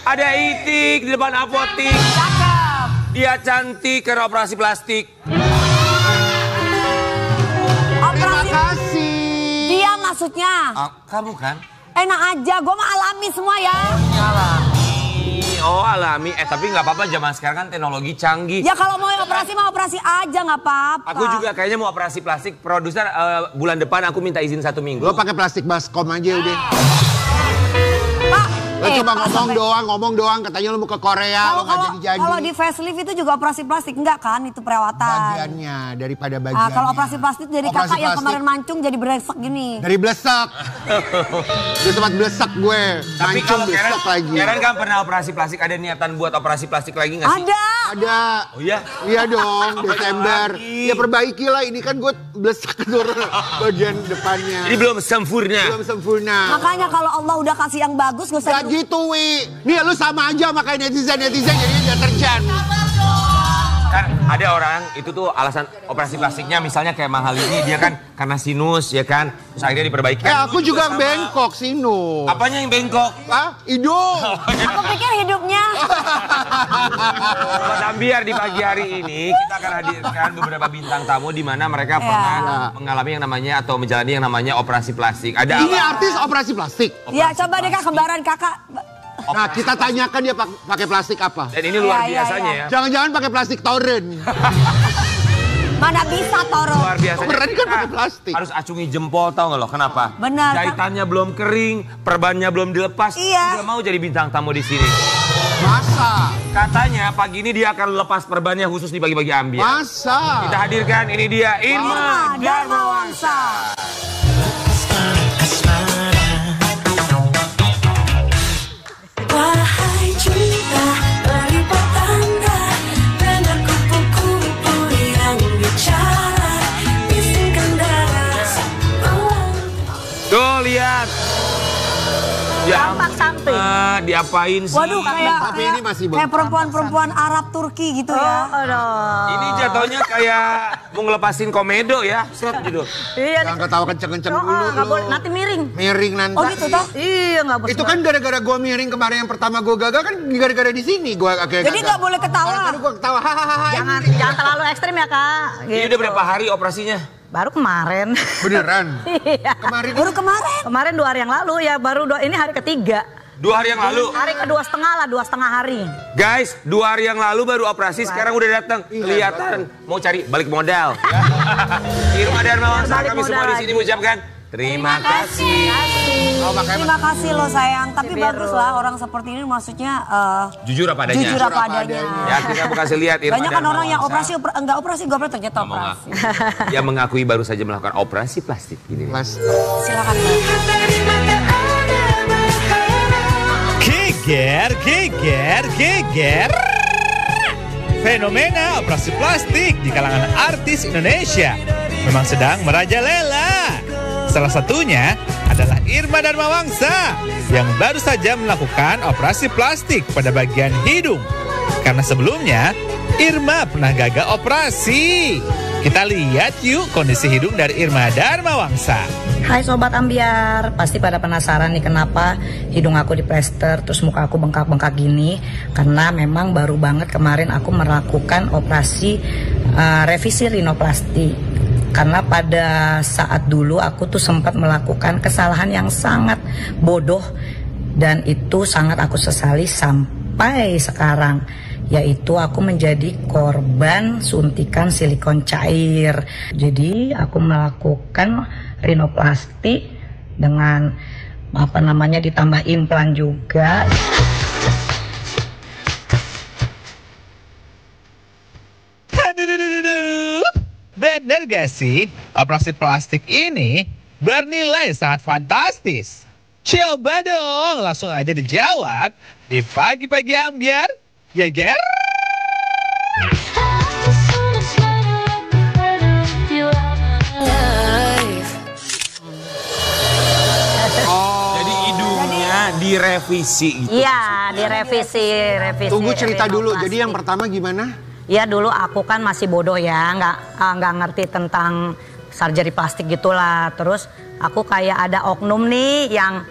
Ada Itik di depan apotik. Cakep. Dia cantik karena operasi plastik. Terima kasih. Dia maksudnya. Kamu kan? Enak aja, gue mah alami semua ya. Oh alami, tapi nggak apa-apa zaman sekarang kan teknologi canggih. Ya kalau mau operasi mah operasi aja nggak apa-apa. Aku juga kayaknya mau operasi plastik. Produser bulan depan aku minta izin 1 minggu. Lo pakai plastik baskom aja udah. Pak, Lo cuma ngomong doang, katanya lo mau ke Korea, lo nggak jadi-jadi. Kalau di facelift itu juga operasi plastik, enggak kan? Itu perawatan. Bagiannya, daripada bagiannya. Kalau operasi plastik dari kakak yang kemarin mancung jadi beresek gini. Dari blesek. Di tempat blesek gue. Tapi kalau Karen kan pernah operasi plastik, ada niatan buat operasi plastik lagi nggak sih? Ada. Oh iya? Iya dong, Desember. Ya perbaiki lah, ini kan gue blesek turun bagian depannya. Ini belum sempurna. Belum sempurna. Makanya kalau Allah udah kasih yang bagus, gak usah Gak gitu, Wi. Nih lu sama aja makanya netizen jadinya deterjen. Kan ada orang itu tuh alasan operasi plastiknya misalnya kayak mahal ini dia kan karena sinus ya kan. Terus akhirnya diperbaiki. Aku juga bengkok sinus. Apanya yang bengkok? Hah? Hidung. Aku pikir hidupnya. Mas Ambiar di pagi hari ini kita akan hadirkan beberapa bintang tamu di mana mereka pernah mengalami yang namanya atau menjalani yang namanya operasi plastik. Ada ini artis operasi plastik. Ya coba deh kak kembaran kakak. Nah kita tanyakan dia pakai plastik apa. Dan ini luar biasanya ya. Jangan-jangan pakai plastik toren. Mana bisa Toro. Luar biasa. Keren kan pakai plastik. Harus acungi jempol tau gak lo kenapa? Benar. Jahitannya belum kering, perbannya belum dilepas. Iya. Udah mau jadi bintang tamu di sini. Masa? Katanya pagi ini dia akan lepas perbannya khusus di pagi-pagi Ambiar. Masa? Kita hadirkan ini dia Irma Darmawangsa. Wahai cinta, beri petanda dengan kupu-kupu yang bicara, bisingkan darah. Tuh lihat. Tampak samping. Diapain sih? Waduh Tapi ini masih kayak perempuan-perempuan Arab Turki gitu ya. Ini jatuhnya kayak mau ngelepasin komedo ya. Set gitu. Iya. Jangan ketawa kenceng-kenceng dulu. Nggak boleh, nanti miring. Miring nanti. Oh gitu toh? Iya nggak boleh. Itu kan gara-gara gue miring kemarin yang pertama gue gagal kan gara-gara di sini gue akhirnya. Jadi nggak boleh ketawa. Tadi gue ketawa. Hahaha. Jangan terlalu ekstrim ya kak. Ini udah berapa hari operasinya? Baru kemarin. Beneran? Iya. Baru kemarin. Kemarin 2 hari yang lalu ya, ini hari ketiga. 2 hari yang lalu. Hari ke-2,5 lah, 2,5 hari. Guys, 2 hari yang lalu baru operasi, sekarang udah datang. Kelihatan mau cari balik modal. Irma Darmawangsa kami semua di sini mengucapkan terima kasih. Oh, Terima kasih loh sayang. Tapi bagus lah orang seperti ini maksudnya jujur apa adanya. jujur apa adanya. Ya, kita mau kasih lihat Irma Banyak kan orang yang Darmawangsa. enggak operasi, gue pernah ternyata operasi. Dia mengakui baru saja melakukan operasi plastik ini. Silakan. Geger. Fenomena operasi plastik di kalangan artis Indonesia memang sedang merajalela. Salah satunya adalah Irma Darmawangsa yang baru saja melakukan operasi plastik pada bagian hidung. Karena sebelumnya Irma pernah gagal operasi. Kita lihat yuk kondisi hidung dari Irma Darmawangsa. Hai Sobat Ambiar, pasti pada penasaran nih kenapa hidung aku diplester terus muka aku bengkak-bengkak gini. Karena memang baru banget kemarin aku melakukan operasi revisi rinoplasti. Karena pada saat dulu aku tuh sempat melakukan kesalahan yang sangat bodoh dan itu sangat aku sesali sampai sekarang, yaitu aku menjadi korban suntikan silikon cair. Jadi aku melakukan rinoplasti dengan ditambah implan juga. Bener gak sih, operasi plastik ini bernilai sangat fantastis? Coba dong, langsung aja dijawab di Pagi-Pagi Ambiar, Geger. Jadi hidungnya direvisi gitu. Iya, direvisi. Tunggu cerita dulu, rinoplasti. jadi yang pertama gimana? Ya dulu aku kan masih bodoh ya, nggak ngerti tentang surgery plastik gitulah. Terus aku kayak ada oknum nih yang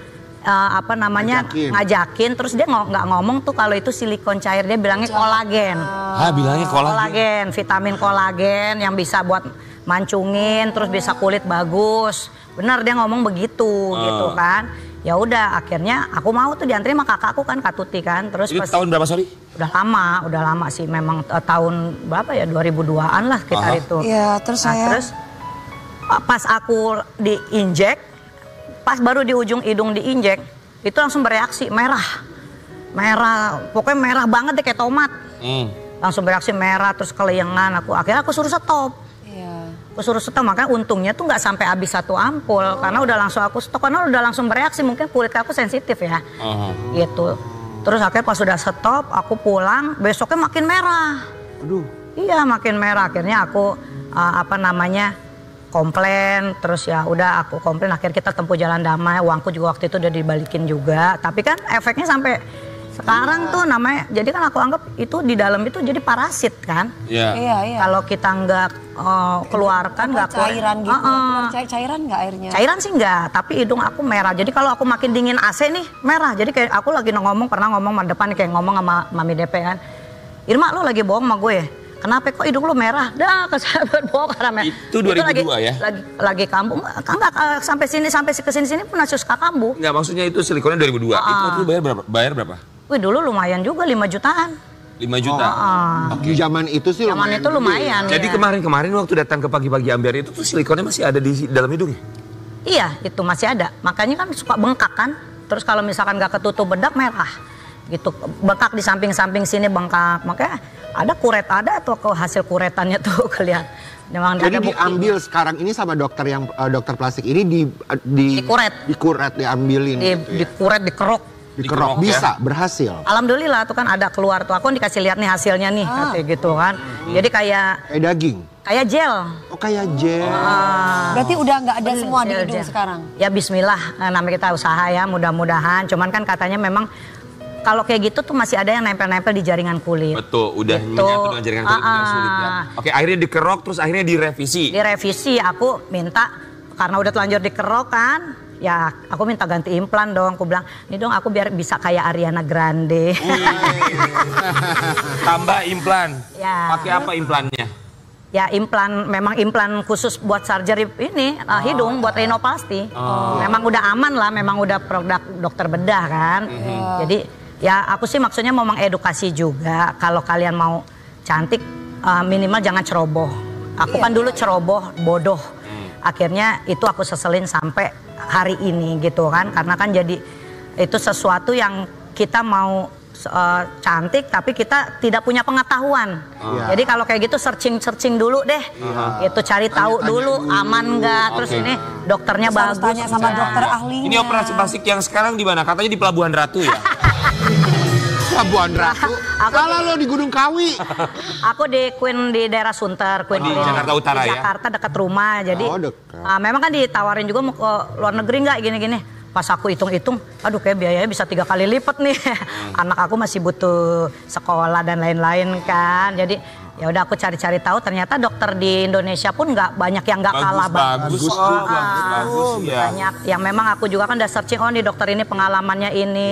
ngajakin, terus dia nggak ngomong tuh kalau itu silikon cair, dia bilangnya kolagen. Bilangnya Kolagen, vitamin kolagen yang bisa buat mancungin, terus bisa kulit bagus. Bener dia ngomong begitu, gitu kan. Ya udah, akhirnya aku mau tuh diantri sama kakakku kan, Kak Tuti kan. Terus Ini tahun berapa, sorry? Udah lama sih, memang tahun berapa ya, 2002-an lah sekitar itu. Iya, terus terus pas aku diinjek, pas baru di ujung hidung diinjek, itu langsung bereaksi merah, pokoknya merah banget deh kayak tomat. Langsung bereaksi merah, terus kelayangan akhirnya aku suruh stop. Aku suruh stop, makanya untungnya tuh nggak sampai habis 1 ampul, karena udah langsung aku stop, karena udah langsung bereaksi, mungkin kulit aku sensitif ya, gitu. Terus akhirnya pas sudah stop, aku pulang, besoknya makin merah. Aduh. Iya, makin merah. Akhirnya aku komplain, terus ya udah aku komplain, akhirnya kita tempuh jalan damai, uangku juga waktu itu udah dibalikin juga, tapi kan efeknya sampai sekarang tuh namanya, jadi kan aku anggap itu di dalam itu jadi parasit kan. Iya. Kalau kita nggak keluarkan, nggak cairan gitu, cairan nggak airnya? Cairan sih nggak, tapi hidung aku merah, jadi kalau aku makin dingin AC nih merah, jadi kayak aku lagi pernah ngomong sama depan kayak ngomong sama Mami DP kan, Irma lo lagi bohong sama gue. Kenapa kok hidung lu merah? Dah, kesalahan bohong karena merah. Itu 2002 ya? Lagi kambuh. Enggak, sampai kesini pun masih suka kambuh. Enggak, maksudnya itu silikonnya 2002. Itu lu bayar berapa? Wih, dulu lumayan juga 5 jutaan. 5 juta? Di zaman itu sih zaman itu lumayan. Jadi kemarin waktu datang ke Pagi-Pagi Ambiar itu tuh silikonnya masih ada di dalam hidung ya? Iya, itu masih ada. Makanya kan suka bengkak kan. Terus kalau misalkan nggak ketutup bedak merah. Gitu, bengkak di samping-samping sini bengkak. Makanya ada kuret, ada tuh hasil kuretannya tuh kelihatan. Jadi diambil sekarang ini sama dokter yang dokter plastik ini dikuret, diambilin. Dikuret, dikerok bisa ya? Berhasil. Alhamdulillah tuh kan ada keluar tuh, aku dikasih lihat nih hasilnya nih, kayak gitu kan. Jadi kayak daging. Kayak gel. Oh, kayak gel. Berarti udah nggak ada semua di hidung sekarang? Ya bismillah, namanya kita usaha ya, mudah-mudahan. Cuman kan katanya memang kalau kayak gitu tuh masih ada yang nempel-nempel di jaringan kulit. Betul, udah menyatu dengan jaringan kulit yang sulit ya. Oke, akhirnya dikerok, terus akhirnya direvisi. Direvisi, aku minta, karena udah telanjur dikerok kan, ya aku minta ganti implan dong. Aku bilang, ini dong aku biar bisa kayak Ariana Grande. Tambah implan. Ya. Pakai apa implannya? Ya memang implan khusus buat surgery ini, hidung, buat rhinoplasty. Memang udah aman lah, memang udah produk dokter bedah kan. Jadi ya aku sih maksudnya mau mengedukasi juga, kalau kalian mau cantik minimal jangan ceroboh. Aku kan dulu ceroboh, bodoh. Akhirnya itu aku seselin sampai hari ini gitu kan, karena kan jadi itu sesuatu yang kita mau cantik tapi kita tidak punya pengetahuan. Jadi kalau kayak gitu searching dulu deh. Itu cari tahu dulu aman nggak, terus ini dokternya bagus. Tanya sama dokter ahlinya. Ini operasi plastik yang sekarang di mana? Katanya di Pelabuhan Ratu ya. Pelabuhan Ratu. Kalau lo di Gunung Kawi. Aku di daerah Sunter, di Jakarta Utara di Jakarta dekat rumah. Jadi memang kan ditawarin juga mau ke luar negeri nggak gini-gini. Pas aku hitung-hitung, aduh kayak biayanya bisa 3 kali lipat nih. Anak aku masih butuh sekolah dan lain-lain kan. Jadi ya udah aku cari-cari tahu, ternyata dokter di Indonesia pun nggak banyak yang nggak kalah bagus ya. Banyak yang memang aku juga kan udah searching, oh nih dokter ini pengalamannya ini.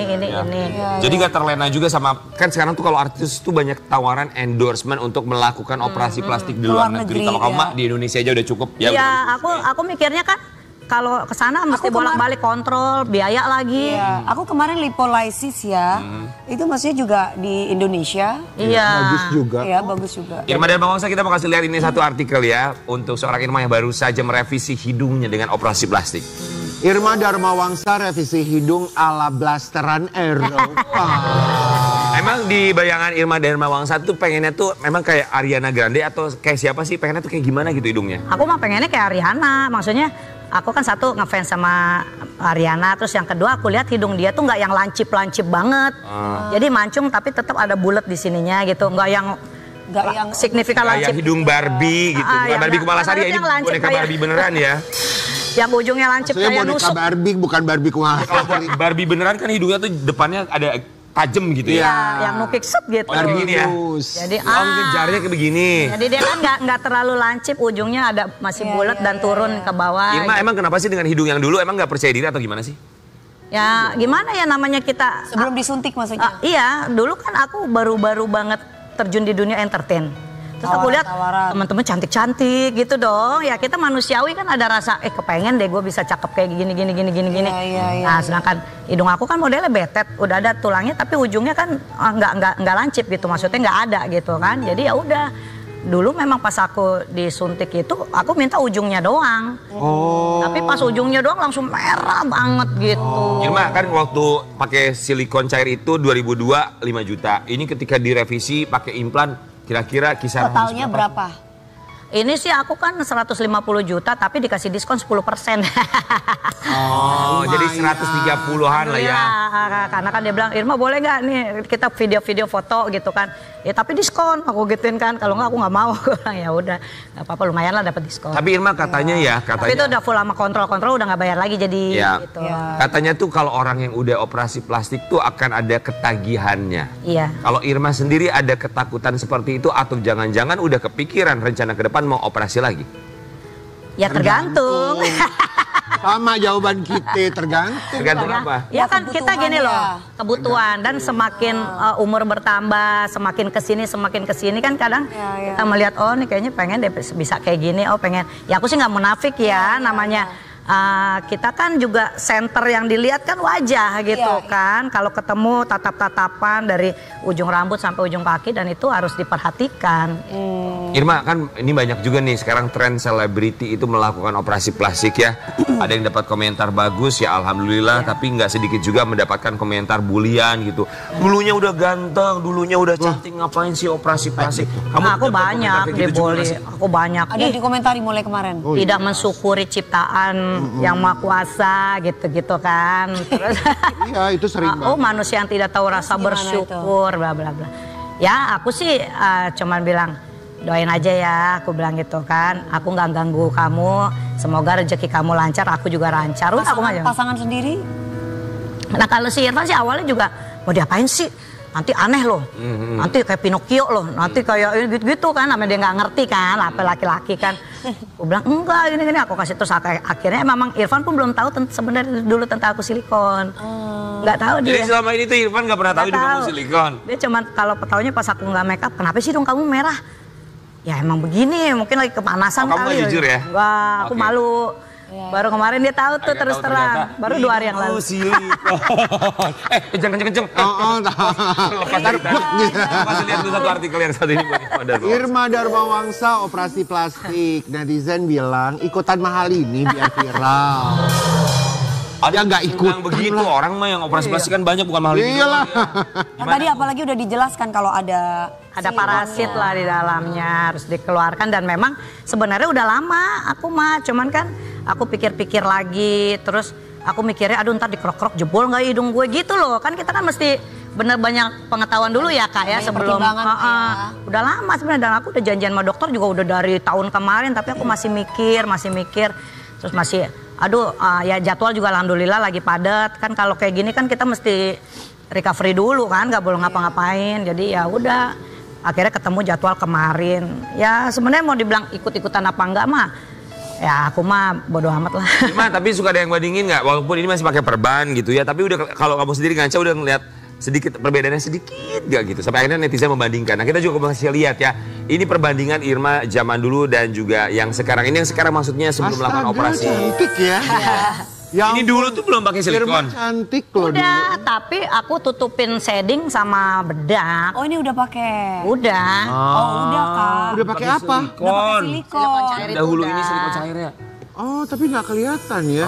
Jadi nggak terlena juga sama, kan sekarang tuh kalau artis tuh banyak tawaran endorsement untuk melakukan operasi plastik di luar negeri. Kalau kamu di Indonesia aja udah cukup ya. Iya, aku mikirnya kan kalau ke sana mesti bolak-balik kontrol, biaya lagi. Iya, aku kemarin lipolisis ya. Itu maksudnya juga di Indonesia. Iya. Bagus juga. Iya, bagus juga. Irma dan Mawangsa, kita mau kasih lihat ini satu artikel ya untuk seorang Irma yang baru saja merevisi hidungnya dengan operasi plastik. Irma Darmawangsa revisi hidung ala blasteran Eropa. Emang di bayangan Irma Darmawangsa tuh pengennya tuh memang kayak Ariana Grande atau kayak siapa sih? Pengennya tuh kayak gimana gitu hidungnya? Aku mah pengennya kayak Ariana, maksudnya aku kan satu ngefans sama Ariana, terus yang kedua aku lihat hidung dia tuh nggak yang lancip-lancip banget. Jadi mancung tapi tetap ada bulat di sininya gitu, nggak yang signifikan lancip. Kayak hidung Barbie gitu, bukan Barbie Kumalasari ya, ini boneka Barbie beneran ya. Yang ujungnya lancip kayak nusuk. Boneka Barbie bukan Barbie Kumalasari. Kalau Barbie beneran kan hidungnya tuh depannya ada tajam gitu ya. Iya, yang nukik set gitu. Oh, begini ya. Jadi mungkin jarinya kayak begini. Jadi dia kan nggak terlalu lancip, ujungnya masih bulat dan turun ke bawah. Irma emang kenapa sih dengan hidung yang dulu emang nggak percaya diri atau gimana sih? Ya gimana ya namanya kita. Sebelum disuntik maksudnya? Iya, dulu kan aku baru-baru banget terjun di dunia entertain. Terus aku lihat teman-teman cantik-cantik gitu dong. Ya kita manusiawi kan ada rasa kepengen deh gue bisa cakep kayak gini. Iya. Nah sedangkan hidung aku kan modelnya betet, udah ada tulangnya tapi ujungnya kan nggak lancip gitu, maksudnya nggak ada gitu kan. Jadi ya udah. Dulu memang pas aku disuntik itu aku minta ujungnya doang. Tapi pas ujungnya doang langsung merah banget gitu. Irma kan waktu pakai silikon cair itu 2002 5 juta. Ini ketika direvisi pakai implan kira-kira kisaran Totalnya berapa? Ini sih aku kan 150 juta tapi dikasih diskon 10%. Jadi 130-an lah ya. Karena kan dia bilang, Irma boleh nggak nih kita video-video foto gitu kan. Ya tapi diskon aku gituin kan, kalau nggak aku nggak mau. Ya udah, nggak apa-apa lumayan lah dapat diskon. Tapi Irma katanya Tapi itu udah full sama kontrol udah nggak bayar lagi jadi gitu. Katanya tuh kalau orang yang udah operasi plastik tuh akan ada ketagihannya. Iya. Kalau Irma sendiri ada ketakutan seperti itu atau jangan-jangan udah kepikiran rencana ke depan mau operasi lagi? Ya tergantung. Sama jawaban kita, tergantung. Tergantung apa? Ya kan kita gini loh, kebutuhan dan semakin umur bertambah, semakin kesini kan kadang kita melihat oh nih kayaknya pengen deh bisa kayak gini, oh pengen. Ya aku sih nggak munafik ya namanya. Kita kan juga center yang dilihat kan wajah gitu kan. Kalau ketemu tatap-tatapan dari ujung rambut sampai ujung kaki dan itu harus diperhatikan. Irma kan ini banyak juga nih sekarang tren selebriti itu melakukan operasi plastik ya. Ada yang dapat komentar bagus ya alhamdulillah, tapi nggak sedikit juga mendapatkan komentar bulian gitu. Dulunya udah ganteng, dulunya udah cantik, ngapain sih operasi plastik? Aku banyak dibully, aku banyak. Ada dikomentari mulai kemarin. Tidak mensyukuri ciptaan yang maha kuasa gitu-gitu kan. Terus Iya itu sering banget. manusia yang tidak tahu rasa bersyukur bla bla bla. Ya aku sih cuman bilang doain aja ya, aku bilang gitu kan. Aku nggak ganggu kamu, semoga rezeki kamu lancar, aku juga lancar. Pasangan sendiri? Nah kalau si Irfan sih awalnya juga mau diapain sih? Nanti aneh loh, nanti kayak Pinocchio loh, nanti kayak gitu-gitu kan, namanya dia nggak ngerti kan, apa laki-laki kan. Aku bilang enggak gini-gini, aku kasih terus akhirnya memang Irfan pun belum tahu sebenarnya dulu tentang aku silikon, nggak tahu dia. Jadi selama ini tuh Irfan nggak pernah tahu kamu silikon. Dia cuma kalau taunya pas aku nggak make up, kenapa sih dong kamu merah? Ya emang begini, mungkin lagi kepanasan kamu kali. Kamu jujur ya? Enggak, aku malu. Baru kemarin dia tahu tuh terus terang. Baru 2 hari yang lalu. Silikon. Kenceng. Lepas lihat tuh satu artikel yang satu ini. Irma Darmawangsa operasi plastik. Netizen bilang ikutan mahal ini biar viral. Ada nggak ikut begitu orang mah yang operasi plastik kan banyak bukan mahal ini. Iyalah. Tadi apalagi udah dijelaskan kalau ada parasit lah di dalamnya harus dikeluarkan dan memang sebenarnya udah lama aku mah cuman kan aku pikir-pikir lagi terus aku mikirnya aduh ntar dikerok-kerok jebol nggak hidung gue gitu loh kan kita kan mesti bener banyak pengetahuan dulu ya kak ya sebelum udah lama sebenarnya dan aku udah janjian sama dokter juga udah dari tahun kemarin tapi aku masih mikir terus masih ya jadwal juga alhamdulillah lagi padat kan kalau kayak gini kan kita mesti recovery dulu kan nggak boleh ngapa-ngapain jadi ya udah akhirnya ketemu jadwal kemarin ya sebenarnya mau dibilang ikut-ikutan apa enggak mah ya aku mah bodo amat lah. Tapi suka ada yang bandingin nggak walaupun ini masih pakai perban gitu ya tapi udah kalau kamu sendiri ngaca udah ngeliat sedikit perbedaannya sedikit gak gitu sampai akhirnya netizen membandingkan. Nah kita juga masih lihat ya ini perbandingan Irma zaman dulu dan juga yang sekarang ini yang sekarang maksudnya sebelum melakukan operasi. Cantik ya. Ya ini dulu tuh belum pakai silikon. Irma cantik loh udah, dulu. tapi aku tutupin shading sama bedak. Oh ini udah pakai. Udah. Oh udah kak. Udah pakai apa? Udah pakai silikon. Dahulu ini silikon cairnya. Oh tapi nggak kelihatan ya.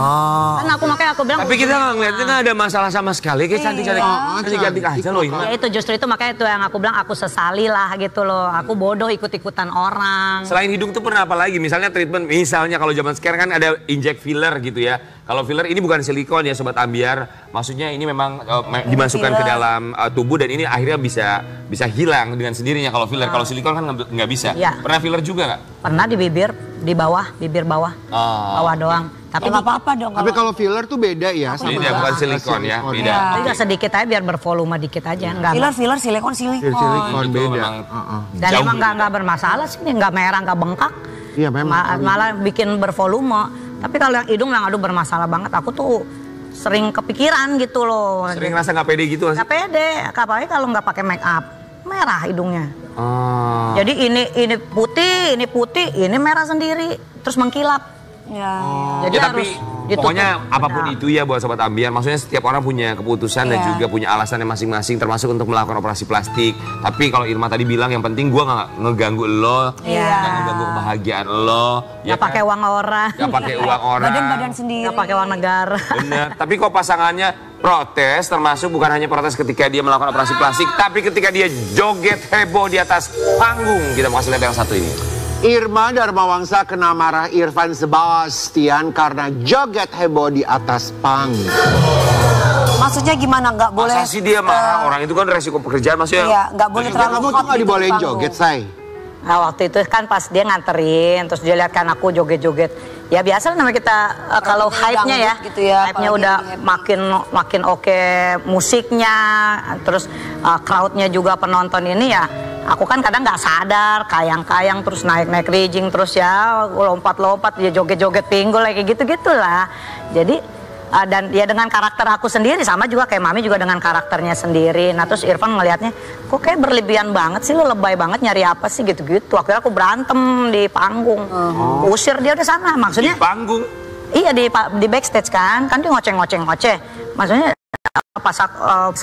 Kan aku makanya aku bilang. Tapi kita nggak ngeliatnya nggak ada masalah sama sekali. Kayak cantik-cantik aja loh Irma. Ya itu justru itu makanya itu yang aku bilang aku sesali lah gitu loh. Aku bodoh ikut-ikutan orang. Selain hidung tuh pernah apa lagi? Misalnya treatment, misalnya kalau zaman sekarang kan ada inject filler gitu ya. Kalau filler ini bukan silikon ya Sobat Ambiar. Maksudnya ini memang dimasukkan ke dalam tubuh dan ini akhirnya bisa hilang dengan sendirinya kalau filler. Kalau silikon kan nggak bisa. Ya. Pernah filler juga nggak? Pernah di bibir, di bawah, bibir bawah. Bawah doang. Tapi nggak apa-apa dong. Tapi kalau filler tuh beda ya. Beda, bukan silikon ya. Beda. Tidak sedikit aja biar bervolume dikit aja. Filler, silikon. Silikon beda. Memang dan emang nggak bermasalah sih, nggak merah, nggak bengkak. Iya memang. Malah bikin bervolume. Tapi kalau yang hidung yang bermasalah banget. Aku tuh sering kepikiran gitu loh. Sering ngerasa nggak pede gitu nggak sih? Nggak pede, apalagi kalau nggak pakai make up, merah hidungnya. Oh. Jadi ini putih, ini merah sendiri, terus mengkilap. Ya. Jadi Ya, harus tapi ditutup. pokoknya apapun Nah. itu ya buat Sobat Ambiar. Maksudnya setiap orang punya keputusan dan Iya. juga punya alasannya masing-masing termasuk untuk melakukan operasi plastik. Tapi kalau Irma tadi bilang yang penting gue nggak ngeganggu lo, Iya. nggak ngeganggu kebahagiaan lo. Nggak pakai uang orang, Nggak pakai uang orang. Badan-badan sendiri. nggak pakai uang negara. Bener. Tapi kok pasangannya protes, termasuk bukan hanya protes ketika dia melakukan operasi plastik, tapi ketika dia joget heboh di atas panggung. Kita mau kasih lihat yang satu ini. Irma Darmawangsa kena marah Irfan Sebastian karena joget heboh di atas panggung. Maksudnya gimana? Nggak boleh. Masa sih dia marah? Orang itu kan resiko pekerjaan, maksudnya. Iya, nggak boleh terlalu Kamu tuh hot nggak gitu dibolehin di panggung. joget, say. Nah waktu itu kan pas dia nganterin, terus dia lihat kan aku joget-joget. Ya biasa namanya kita kalau Apalagi hype-nya ya, dangdut gitu ya, hype-nya apalagi udah happy. makin oke musiknya, terus crowd-nya juga penonton ini ya. Aku kan kadang nggak sadar, kayang-kayang terus naik-naik rigging terus ya lompat-lompat dia joget-joget pinggul kayak gitu-gitulah. Jadi dan ya dengan karakter aku sendiri sama juga kayak Mami juga dengan karakternya sendiri. Nah terus Irfan ngelihatnya, kok kayak berlebihan banget sih, lo lebay banget nyari apa sih gitu-gitu. Akhirnya aku berantem di panggung, usir dia udah sana. Maksudnya Di panggung. iya di backstage kan dia ngoceh. Maksudnya pas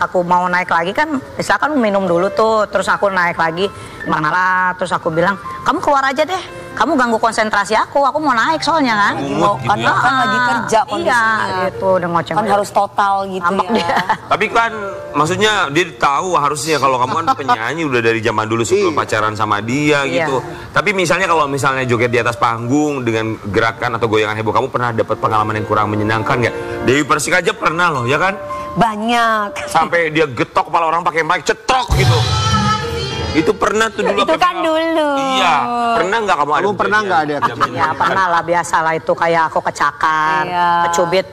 aku mau naik lagi kan, misalkan minum dulu tuh, terus aku naik lagi marah, terus aku bilang kamu keluar aja deh, kamu ganggu konsentrasi aku mau naik soalnya kan. Ngomong gitu Karena ya. kan lagi kerja kondisinya. Iya, itu udah ngoceh. Kan harus total gitu Ngambek ya. dia. Tapi kan maksudnya dia tahu harusnya kalau kamu kan penyanyi udah dari zaman dulu sebelum pacaran sama dia Iya. gitu. Tapi misalnya kalau misalnya joget di atas panggung dengan gerakan atau goyangan heboh, kamu pernah dapat pengalaman yang kurang menyenangkan nggak? Dewi Persik aja pernah loh, ya kan? Banyak. Sampai dia getok kepala orang pakai mic, cetrok gitu. Itu pernah tuh dulu. Itu apa kan yang- dulu. Iya, pernah nggak kamu ada? Kamu pernah nggak ada kejadian? Ya pernah lah, biasa lah itu kayak aku kecakar, Iya. kecubit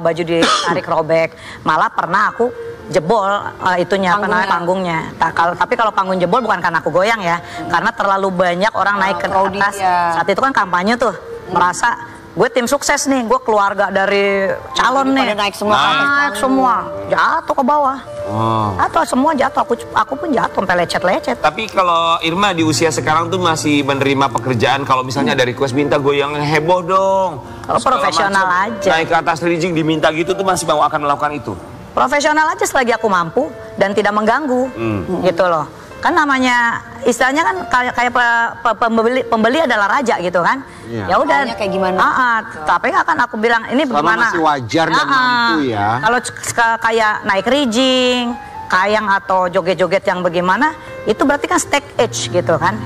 baju ditarik robek. Malah pernah aku jebol itunya panggungnya. Tapi kalau panggung jebol bukan karena aku goyang ya, karena terlalu banyak orang naik ke crowded, atas. ya. Saat itu kan kampanye tuh, merasa gue tim sukses nih, gue keluarga dari calon nih. Pada naik semua ke atas Naik panggung. semua, jatuh ke bawah. Oh. Jatuh semua jatuh, aku pun jatuh sampai lecet-lecet. Tapi kalau Irma di usia sekarang tuh masih menerima pekerjaan kalau misalnya dari request minta goyang heboh dong. Kalau Segala profesional macam. aja. Naik ke atas rigging diminta gitu tuh masih mau akan melakukan itu. Profesional aja selagi aku mampu dan tidak mengganggu, gitu loh. Kan namanya istilahnya kan kayak pembeli adalah raja gitu kan. Iya. Ya udah. Maunya kayak gimana? Tapi kan aku bilang ini Selama bagaimana? masih wajar dan mampu ya. Kalau kayak naik rigging, kayang atau joget-joget yang bagaimana, itu berarti kan stage edge gitu kan,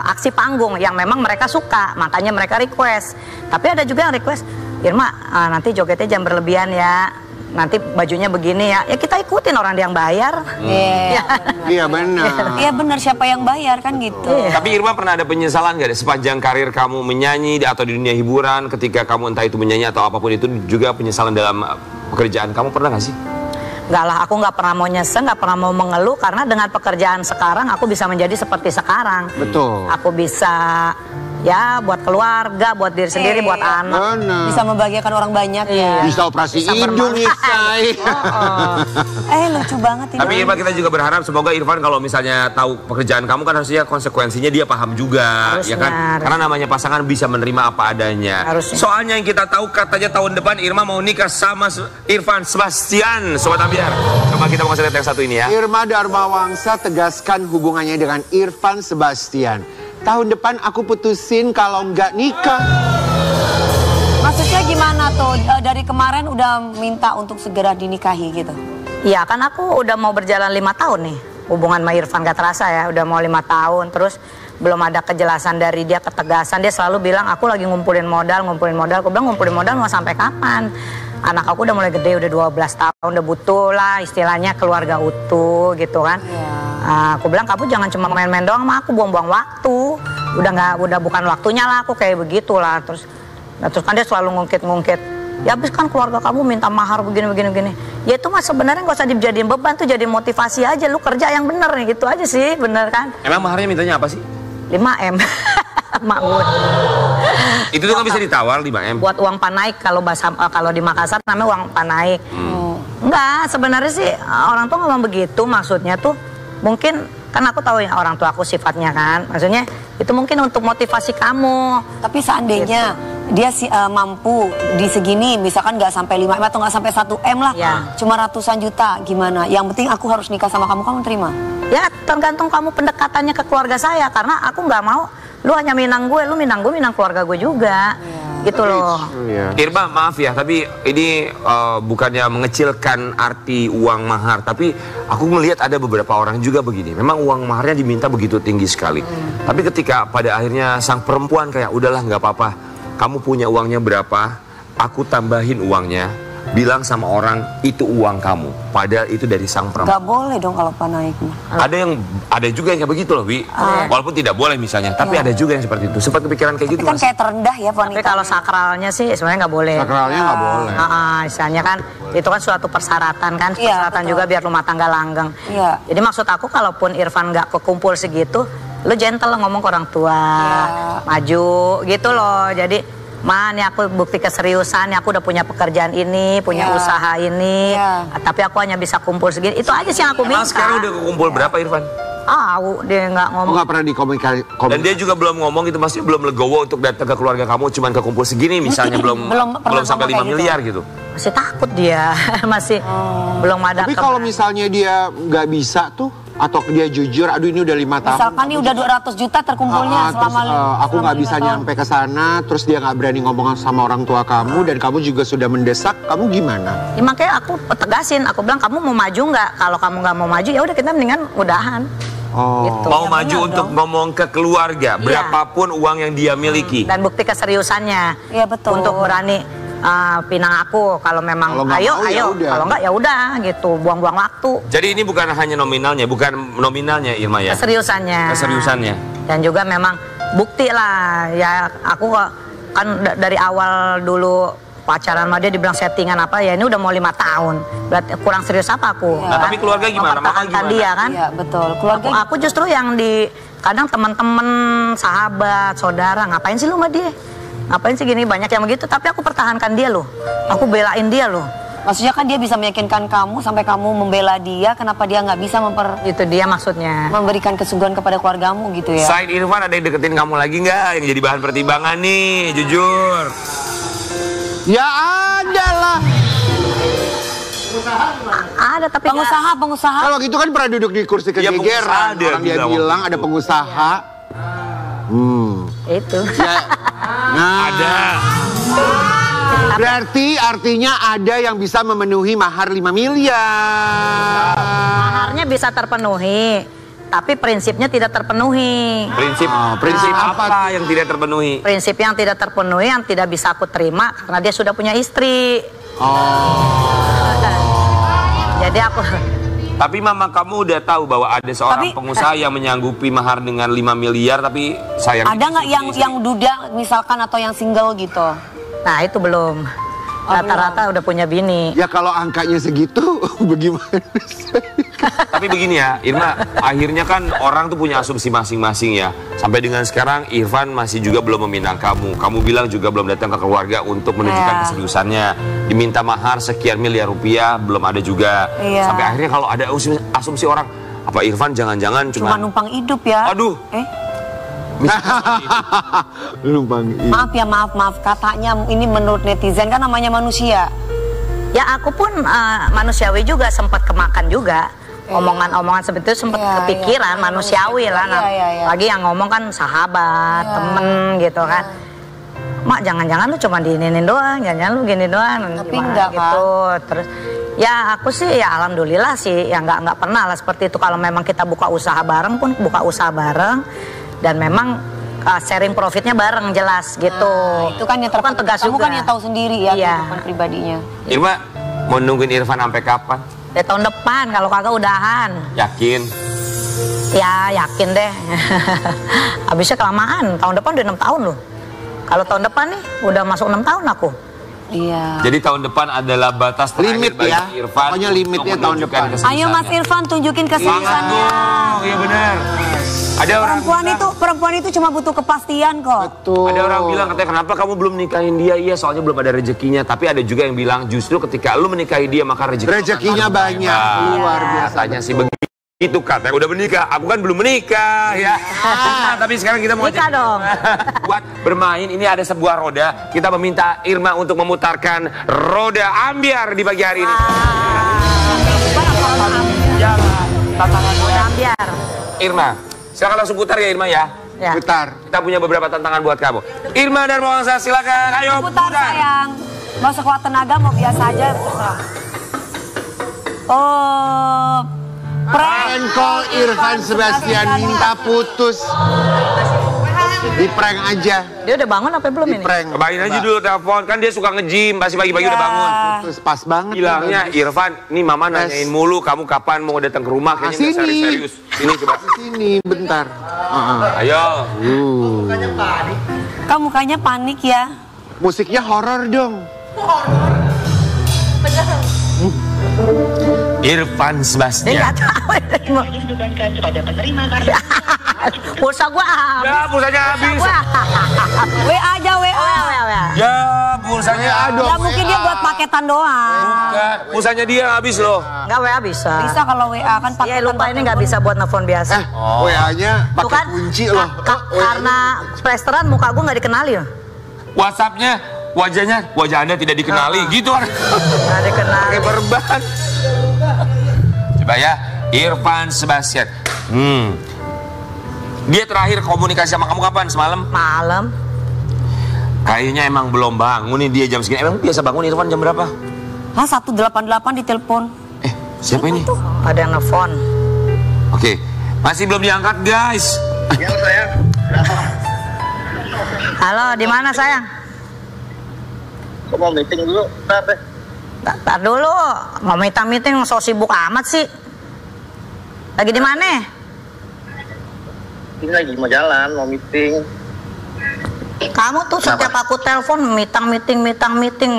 aksi panggung yang memang mereka suka, makanya mereka request. Tapi ada juga yang request, Irma nanti jogetnya jangan berlebihan ya, nanti bajunya begini ya, ya kita ikutin orang yang bayar. Iya. Iya benar. Iya benar, siapa yang bayar kan gitu. Tapi Irma pernah ada penyesalan gak deh sepanjang karir kamu menyanyi atau di dunia hiburan ketika kamu entah itu menyanyi atau apapun itu juga penyesalan dalam pekerjaan kamu pernah gak sih? Enggak lah, aku nggak pernah mau nyesel, nggak pernah mau mengeluh karena dengan pekerjaan sekarang aku bisa menjadi seperti sekarang. Betul. Aku bisa ya buat keluarga, buat diri sendiri, buat anak. Benar. Bisa membahagiakan orang banyak ya. Bisa operasi Bisa hidung nih, say. Lucu banget ini. Tapi Irma kita juga berharap semoga Irfan kalau misalnya tahu pekerjaan kamu kan harusnya konsekuensinya dia paham juga, Harusnya, ya kan? Karena namanya pasangan bisa menerima apa adanya. Harusnya. Soalnya yang kita tahu katanya tahun depan Irma mau nikah sama Irfan Sebastian, Sobat Ambiar. Coba kita mau kasih lihat yang satu ini ya. Irma Darmawangsa tegaskan hubungannya dengan Irfan Sebastian. Tahun depan aku putusin kalau nggak nikah. Maksudnya gimana tuh? Dari kemarin udah minta untuk segera dinikahi gitu. Iya kan aku udah mau berjalan 5 tahun nih hubungan sama Irfan, gak terasa ya udah mau 5 tahun, terus belum ada kejelasan dari dia, ketegasan. Dia selalu bilang aku lagi ngumpulin modal. Aku bilang ngumpulin modal mau sampai kapan? Anak aku udah mulai gede, udah 12 tahun, udah butuh lah istilahnya keluarga utuh gitu kan. Aku bilang kamu jangan cuma main-main doang sama aku, buang-buang waktu. Udah bukan waktunya lah aku kayak begitulah. Terus kan dia selalu ngungkit-ngungkit. Ya habis kan keluarga kamu minta mahar begini. Ya itu mah sebenarnya gak usah dijadiin beban, tuh jadi motivasi aja. Lu kerja yang bener nih, gitu aja sih, bener kan? Emang maharnya mintanya apa sih? 5M. Mak gue. Itu tuh nggak bisa ditawar 5M. Buat uang panaik kalau kalau di Makassar namanya uang panaik. Enggak, sebenarnya sih orang tua ngomong begitu, maksudnya tuh mungkin kan aku tahu ya orang tua aku sifatnya kan, maksudnya itu mungkin untuk motivasi kamu. Tapi seandainya dia mampu di segini, misalkan nggak sampai 5M atau nggak sampai 1M lah, cuma ratusan juta, gimana? Yang penting aku harus nikah sama kamu, kamu terima? Ya tergantung kamu pendekatannya ke keluarga saya, karena aku nggak mau lu hanya minang gue, lu minang gue, minang keluarga gue juga. Gitu loh. Irma, maaf ya, tapi ini bukannya mengecilkan arti uang mahar, tapi aku melihat ada beberapa orang juga begini. Memang uang maharnya diminta begitu tinggi sekali. Tapi ketika pada akhirnya sang perempuan kayak udahlah nggak apa-apa, kamu punya uangnya berapa, aku tambahin uangnya, bilang sama orang itu uang kamu, padahal itu dari sang perempuan. Gak boleh dong kalau panaik. Ada juga yang kayak begitu loh, Wi. Walaupun tidak boleh misalnya, tapi ada juga yang seperti itu. Sempat kepikiran kayak Tapi gitu, kan Mas. kayak terendah ya wanita. Tapi kalau sakralnya sih sebenarnya nggak boleh. Sakralnya nggak boleh. Misalnya kan itu kan suatu persyaratan kan, persyaratan betul. juga biar rumah tangga langgeng. Iya. Jadi maksud aku kalaupun Irfan nggak kekumpul segitu, lu gentle lah ngomong ke orang tua, maju gitu loh. Jadi nih aku bukti keseriusan, aku udah punya pekerjaan ini, punya usaha ini, tapi aku hanya bisa kumpul segini. Itu aja sih yang aku minta. Emang sekarang udah kekumpul berapa, Irfan? Dia nggak ngomong. Nggak pernah dikomunikasi. Dan dia juga belum ngomong gitu, masih belum legowo untuk datang ke keluarga kamu, cuman kekumpul segini misalnya, belum sampai 5 miliar gitu. Masih takut dia, masih belum ada. Tapi kalau misalnya dia nggak bisa tuh, atau dia jujur, aduh ini udah 5 tahun. Misalkan nih udah 200 juta terkumpulnya selama aku nggak bisa nyampe ke sana, terus dia nggak berani ngomong sama orang tua kamu, dan kamu juga sudah mendesak, kamu gimana? Ya, makanya aku tegasin, aku bilang kamu mau maju nggak? Kalau kamu nggak mau maju, ya udah kita mendingan udahan. Gitu. Mau maju untuk ngomong ke keluarga, berapapun uang yang dia miliki. Dan bukti keseriusannya. Iya betul. Untuk berani pinang aku, kalau memang ayo, kalau nggak ya udah gitu, buang-buang waktu. Jadi ini bukan hanya nominalnya Irma ya. Keseriusannya. Dan juga memang bukti lah ya, aku kan dari awal dulu pacaran sama dia dibilang settingan apa ya, ini udah mau 5 tahun. Berarti kurang serius apa aku? Nah, tapi keluarga gimana? Mempertahankan dia kan? Iya betul. Keluarga aku justru yang kadang teman-teman, sahabat, saudara, ngapain sih lu sama dia? Ngapain sih gini, banyak yang begitu, tapi aku pertahankan dia loh. Aku belain dia loh. Maksudnya kan dia bisa meyakinkan kamu sampai kamu membela dia, kenapa dia nggak bisa Itu dia maksudnya. memberikan kesungguhan kepada keluargamu gitu ya? Selain Irfan ada yang deketin kamu lagi nggak yang jadi bahan pertimbangan nih, jujur? Ya ada lah. Ada tapi pengusaha. Kalau gitu kan pernah duduk di kursi kegegeran, orang dia bilang ada pengusaha. Itu. Ya, nah, Ada. berarti artinya ada yang bisa memenuhi mahar 5 miliar. Maharnya bisa terpenuhi, tapi prinsipnya tidak terpenuhi. Prinsip apa yang tidak terpenuhi? Prinsip yang tidak terpenuhi, yang tidak bisa aku terima karena dia sudah punya istri. Jadi aku. Tapi mama kamu udah tahu bahwa ada seorang pengusaha yang menyanggupi mahar dengan 5 miliar, tapi sayang. Ada nggak yang duda misalkan atau yang single gitu? Nah itu belum. Rata-rata udah punya bini. Ya kalau angkanya segitu, bagaimana? Tapi begini ya, Irma, akhirnya kan orang tuh punya asumsi masing-masing ya. Sampai dengan sekarang Irfan masih juga belum meminang kamu. Kamu bilang juga belum datang ke keluarga untuk menunjukkan keseriusannya. Diminta mahar sekian miliar rupiah, belum ada juga. Sampai akhirnya kalau ada asumsi orang, apa Irfan jangan-jangan cuma numpang hidup ya? Aduh. Maaf ya, maaf. Katanya ini menurut netizen kan namanya manusia. Ya aku pun manusiawi juga, sempat kemakan juga. Omongan-omongan seperti itu sempat kepikiran, manusiawi lah. Lagi yang ngomong kan sahabat, temen gitu kan. Mak jangan-jangan lu cuma diinin doang, jangan-jangan lu gini doang. Tapi enggak gitu. Terus ya aku sih ya alhamdulillah sih ya nggak pernah lah seperti itu. Kalau memang kita buka usaha bareng pun buka usaha bareng. Dan memang sharing profitnya bareng jelas gitu. Itu kan yang tegas kamu juga. kan yang tahu sendiri ya kehidupan pribadinya. Irma, mau nungguin Irfan sampai kapan? Ya tahun depan kalau kagak udahan. Yakin? Ya yakin deh. Habisnya kelamaan. Tahun depan udah 6 tahun loh. Kalau tahun depan nih udah masuk 6 tahun aku. Iya. Jadi tahun depan adalah batas terakhir limit bagi ya. Irfan. Pokoknya limitnya tahun depan. Ayo Mas Irfan tunjukin keseriusannya. Iya benar. Ada orang Perempuan itu cuma butuh kepastian kok. Betul. Ada orang bilang katanya kenapa kamu belum nikahin dia? Iya soalnya belum ada rezekinya. Tapi ada juga yang bilang justru ketika lu menikahi dia maka rezekinya banyak. Luar biasa. Katanya sih begitu katanya udah menikah. Aku kan belum menikah ya. Tapi sekarang kita mau nikah dong. Buat bermain ini ada sebuah roda. Kita meminta Irma untuk memutarkan roda ambiar di pagi hari ini. Tantangan roda ambiar. Irma, silakan langsung putar ya Irma ya. Ya. Putar. Kita punya beberapa tantangan buat kamu. Irma dan Mawangsa silakan. Ayo Putar sayang. Mau sekuat tenaga mau biasa aja terserah. Oh, Prank call Irfan Sebastian minta putus. Di prank aja. Dia udah bangun apa belum Di ini? prank. Cobain aja dulu telepon, kan dia suka nge-gym, pasti pagi-pagi udah bangun. Putus pas banget. Bilangnya, Irfan, nih mama nanyain mulu, kamu kapan mau datang ke rumah, kayaknya nggak sini. serius-serius. Sini coba. Sini bentar. Ayo. kamu mukanya panik ya. Musiknya horor dong. Irfan Dia Sebastian. nggak tahu. Pulsa gua habis. Ya, pulsanya habis. WA aja WA. Ya, pulsanya Ya mungkin dia buat paketan doang. Bukan, pulsanya dia habis loh. Nggak WA bisa. Bisa kalau WA kan Iya paketan. lupa ini nggak bisa buat nelfon biasa. WA-nya Tuh pakai kan, kunci loh. karena plesteran muka gua nggak dikenali loh. WhatsApp-nya, wajah Anda tidak dikenali, gitu kan. Nggak dikenali. Pakai berban. Coba ya, Irfan Sebastian. Dia terakhir komunikasi sama kamu kapan? Semalam? Malam. Kayaknya emang belum bangun nih dia jam segini. Emang biasa bangun Irfan jam berapa? Hah 188 ditelepon. Siapa ini? Ada yang nelfon. Oke, masih belum diangkat guys. Ya sayang. Halo, di mana sayang? Aku mau meeting dulu, bentar deh. Tar dulu, mau meeting so sibuk amat sih. Lagi di mana? Ini lagi mau jalan, mau meeting. Kamu tuh setiap aku telepon meeting,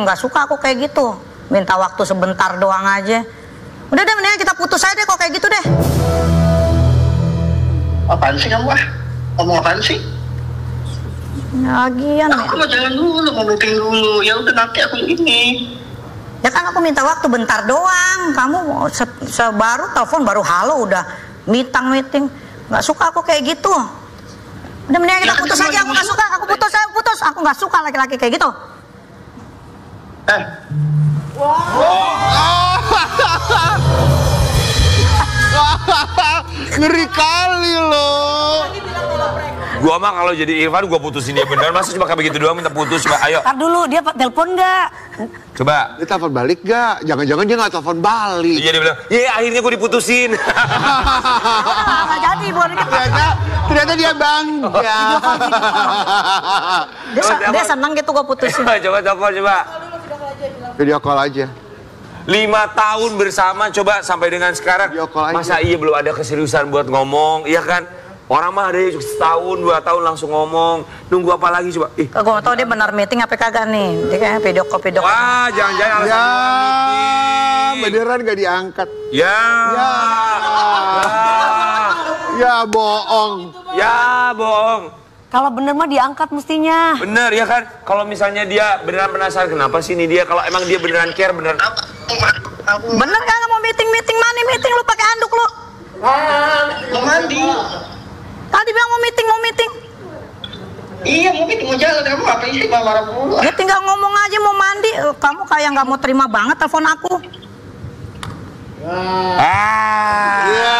nggak suka aku kayak gitu. Minta waktu sebentar doang aja. Udah deh, mendingan kita putus aja deh kok kayak gitu deh. Apaan sih kamu ah? Ngomong apaan sih? Lagian ya. Aku mau jalan dulu, mau meeting dulu. Ya udah nanti aku ini. Ya kan aku minta waktu bentar doang. Kamu sebaru telepon baru halo udah meeting. Nggak suka aku kayak gitu. Udah mendingan kita putus aja. Aku nggak suka. Aku putus. Aku nggak suka laki-laki kayak gitu. Ngeri kali loh. Gua mah kalau jadi Irfan gua putusin dia bener. Masa cuma kayak begitu doang minta putus? Coba ayo. Ntar dulu dia telepon nggak? Coba. Dia telepon balik gak? Jangan-jangan dia gak telepon balik. Iya dia bilang, "Iya, akhirnya gua diputusin." Nggak jadi buat Ternyata dia bangga. dia senang gitu gue putusin. Coba telepon coba. Video call aja. 5 tahun bersama coba sampai dengan sekarang. Video call aja. Masa iya belum ada keseriusan buat ngomong, iya kan? Orang mah ada setahun, 2 tahun langsung ngomong. Nunggu apa lagi coba? Ih. Gue mau tau dia benar meeting apa kagak nih. Dia kayak video call. Wah, jangan-jangan alasan Ya, meeting. beneran gak diangkat. Ya. Ya, bohong. Ya, bohong. Kalau bener mah diangkat mestinya. Bener ya kan? Kalau misalnya dia beneran penasaran kenapa sih ini dia? Kalau emang dia beneran care, beneran. Bener kagak mau meeting? Mana meeting lu pakai anduk lu? Mau mandi. Tadi bilang mau meeting. Iya mau meeting, mau jalan. Kamu apa sih marah mulu? Ya tinggal ngomong aja mau mandi. Kamu kayak nggak mau terima banget telepon aku. Ya.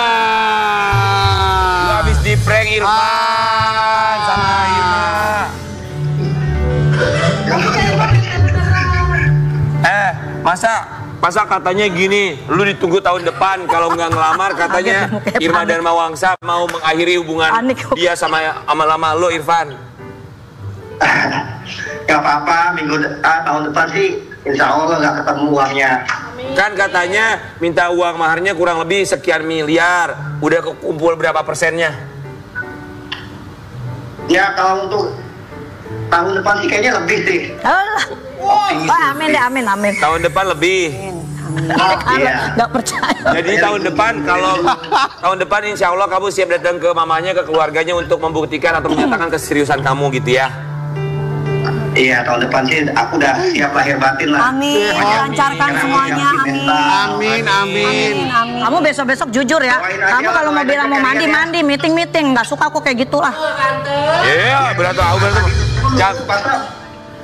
Lu habis di prank Irfan sama Irma. Masa katanya gini, lu ditunggu tahun depan kalau nggak ngelamar katanya Irma dan Mawangsa mau mengakhiri hubungan dia sama lama lo Irfan. Gak apa-apa, tahun depan sih insya Allah gak ketemu uangnya. Kan katanya minta uang maharnya kurang lebih sekian miliar. Udah kekumpul berapa persennya? Ya kalau untuk tahun depan sih kayaknya lebih sih. Wah, amin deh, amin. Tahun depan lebih. Iya. Nggak percaya. Jadi tahun depan insya Allah kamu siap datang ke mamanya, ke keluarganya untuk membuktikan atau menyatakan keseriusan kamu gitu ya. Iya, tahun depan sih aku udah siap lahir batin lah. Amin, lancarkan semuanya, amin. Amin, amin. Amin. Kamu besok-besok jujur ya. Doain aja, Kamu kalau mau doain bilang aja mau kalian ya. mandi, meeting. Nggak suka aku kayak gitulah. Iya, berat tahu berat.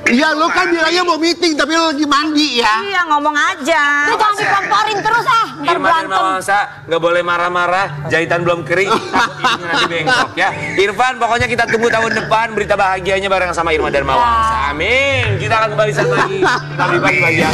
Iya, lu kan bilangnya mau meeting, tapi lu lagi mandi ya. Iya, ngomong aja. Lu jangan dikomporin terus ntar Irma dan berantem. Mawangsa nggak boleh marah-marah, jahitan belum kering, takut nanti bengkok ya. Irfan, pokoknya kita tunggu tahun depan berita bahagianya bareng sama Irma dan Mawangsa. Amin. Kita akan kembali satu lagi. Kita bagi bagian.